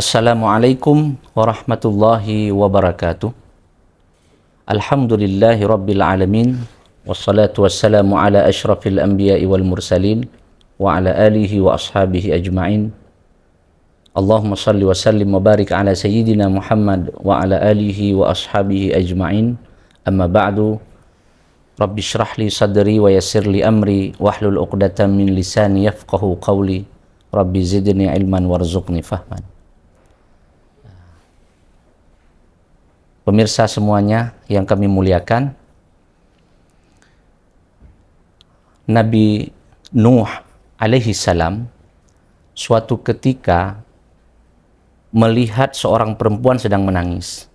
Assalamualaikum warahmatullahi wabarakatuh. Alhamdulillahi rabbil alamin. Wassalatu wassalamu ala ashrafil anbiya'i wal mursalin wa ala alihi wa ashabihi ajma'in. Allahumma salli wa sallim wa barik ala sayyidina Muhammad wa ala alihi wa ashabihi ajma'in. Amma ba'du. Rabbi shrah li sadri wa yassir li amri wahlul 'uqdatam min lisani yafqahu qawli. Rabbi zidni ilman warzuqni fahman. Pemirsa semuanya yang kami muliakan, Nabi Nuh alaihi salam suatu ketika melihat seorang perempuan sedang menangis.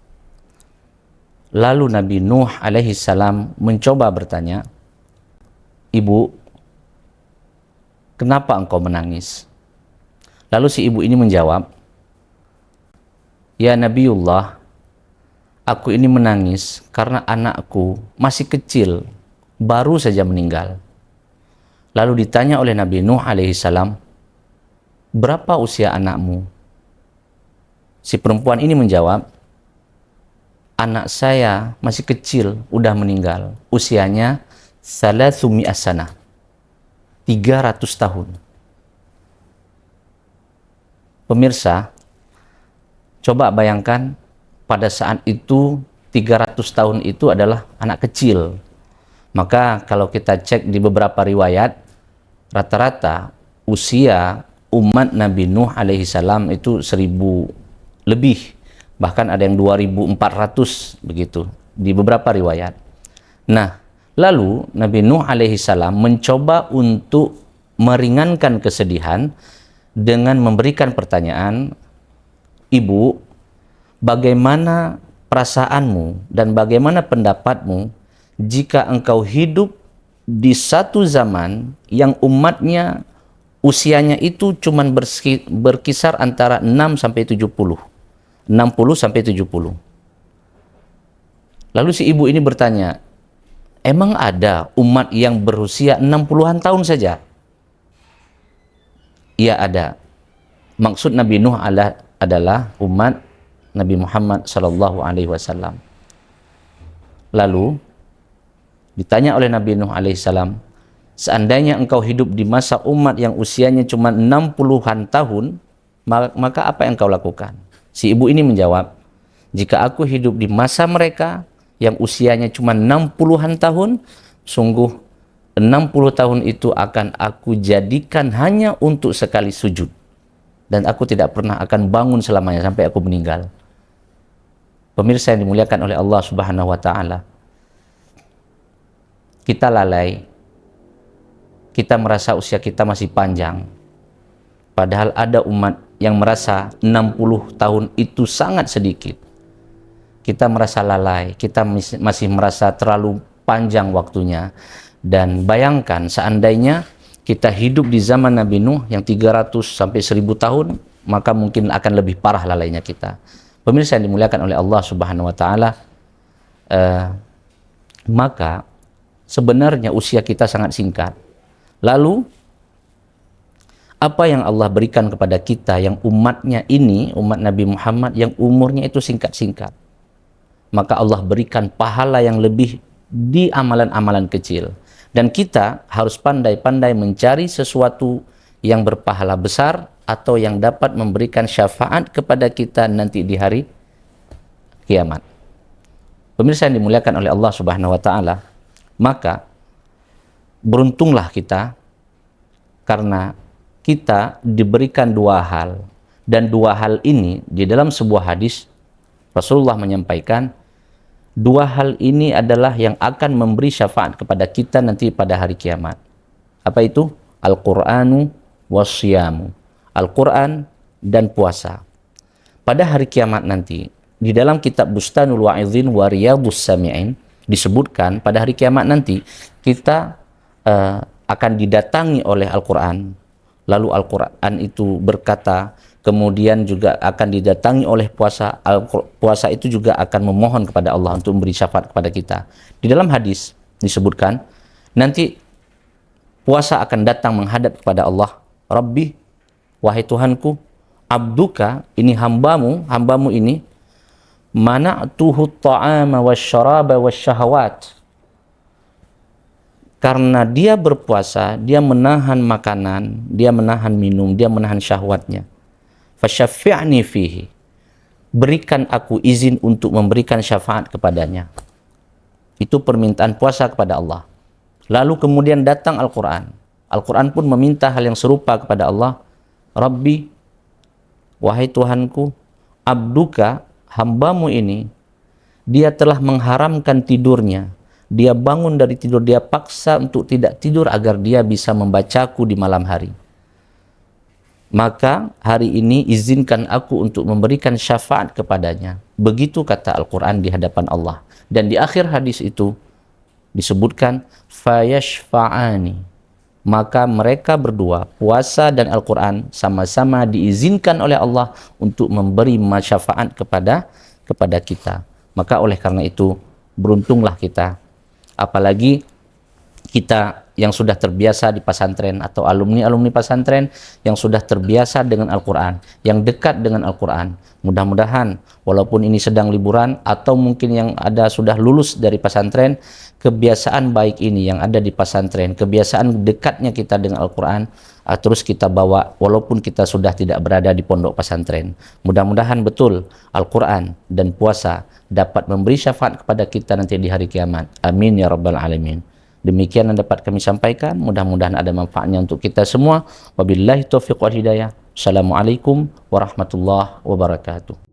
Lalu Nabi Nuh alaihi salam mencoba bertanya, "Ibu, kenapa engkau menangis?" Lalu si ibu ini menjawab, "Ya Nabiullah, aku ini menangis karena anakku masih kecil, baru saja meninggal." Lalu ditanya oleh Nabi Nuh alaihi salam, "Berapa usia anakmu?" Si perempuan ini menjawab, "Anak saya masih kecil, udah meninggal. Usianya 300 sanah, 300 tahun. Pemirsa, coba bayangkan, pada saat itu 300 tahun itu adalah anak kecil. Maka kalau kita cek di beberapa riwayat, rata-rata usia umat Nabi Nuh alaihi salam itu 1000 lebih, bahkan ada yang 2400 begitu di beberapa riwayat. Nah, lalu Nabi Nuh alaihi salam mencoba untuk meringankan kesedihan dengan memberikan pertanyaan, "Ibu, bagaimana perasaanmu dan bagaimana pendapatmu jika engkau hidup di satu zaman yang umatnya usianya itu cuma berkisar antara 6 sampai 70. 60 sampai 70. Lalu si ibu ini bertanya, "Emang ada umat yang berusia 60-an tahun saja?" Iya ada. Maksud Nabi Nuh adalah umat Nabi Muhammad sallallahu alaihi wasallam. Lalu ditanya oleh Nabi Nuh alaihi salam, "Seandainya engkau hidup di masa umat yang usianya cuma 60-an tahun, maka apa yang engkau lakukan?" Si ibu ini menjawab, "Jika aku hidup di masa mereka yang usianya cuma 60-an tahun, sungguh 60 tahun itu akan aku jadikan hanya untuk sekali sujud. Dan aku tidak pernah akan bangun selamanya sampai aku meninggal." Pemirsa yang dimuliakan oleh Allah Subhanahu wa taala, kita lalai. Kita merasa usia kita masih panjang. Padahal ada umat yang merasa 60 tahun itu sangat sedikit. Kita merasa lalai, kita masih merasa terlalu panjang waktunya. Dan bayangkan seandainya kita hidup di zaman Nabi Nuh yang 300 sampai 1000 tahun, maka mungkin akan lebih parah lalainya kita. Pemirsa yang dimuliakan oleh Allah Subhanahu wa taala, maka sebenarnya usia kita sangat singkat. Lalu apa yang Allah berikan kepada kita yang umatnya ini, umat Nabi Muhammad yang umurnya itu singkat-singkat? Maka Allah berikan pahala yang lebih di amalan-amalan kecil. Dan kita harus pandai-pandai mencari sesuatu yang berpahala besar atau yang dapat memberikan syafaat kepada kita nanti di hari kiamat. Pemirsa yang dimuliakan oleh Allah Subhanahu wa taala, maka beruntunglah kita karena kita diberikan dua hal. Dan dua hal ini di dalam sebuah hadis Rasulullah menyampaikan, dua hal ini adalah yang akan memberi syafaat kepada kita nanti pada hari kiamat. Apa itu? Al-Qur'anu wasyamu. Al-Quran dan puasa. Pada hari kiamat nanti, di dalam kitab Bustanul Wa'idhin wa Riyadhus Sami'in disebutkan pada hari kiamat nanti kita akan didatangi oleh Al-Quran. Lalu Al-Quran itu berkata, kemudian juga akan didatangi oleh puasa. Puasa itu juga akan memohon kepada Allah untuk memberi syafaat kepada kita. Di dalam hadis disebutkan, nanti puasa akan datang menghadap kepada Allah, "Rabbi, wahai Tuhanku, abduka, ini hambamu ini, mana'tuhu ta'ama wasyaraba wasyahawat. Karena dia berpuasa, dia menahan makanan, dia menahan minum, dia menahan syahwatnya. Fasyafi'ni fihi. Berikan aku izin untuk memberikan syafaat kepadanya. Itu permintaan puasa kepada Allah. Lalu kemudian datang Al-Quran. Al-Quran pun meminta hal yang serupa kepada Allah. Rabbi, wahai Tuhanku, abduka, hambamu ini, dia telah mengharamkan tidurnya. Dia bangun dari tidur, dia paksa untuk tidak tidur agar dia bisa membacaku di malam hari. Maka hari ini izinkan aku untuk memberikan syafaat kepadanya. Begitu kata Al-Quran di hadapan Allah. Dan di akhir hadis itu disebutkan fayashfa'ani. Maka mereka berdua, puasa dan Al-Quran, sama-sama diizinkan oleh Allah untuk memberi syafaat kepada kita. Maka oleh karena itu, beruntunglah kita. Apalagi kita yang sudah terbiasa di pesantren atau alumni-alumni pesantren yang sudah terbiasa dengan Al-Quran, yang dekat dengan Al-Quran. Mudah-mudahan walaupun ini sedang liburan atau mungkin yang ada sudah lulus dari pesantren, kebiasaan baik ini yang ada di pesantren, kebiasaan dekatnya kita dengan Al-Quran, terus kita bawa walaupun kita sudah tidak berada di pondok pesantren. Mudah-mudahan betul Al-Quran dan puasa dapat memberi syafaat kepada kita nanti di hari kiamat. Amin ya rabbal alamin. Demikian yang dapat kami sampaikan. Mudah-mudahan ada manfaatnya untuk kita semua. Wabillahi taufiq wal hidayah. Assalamualaikum warahmatullahi wabarakatuh.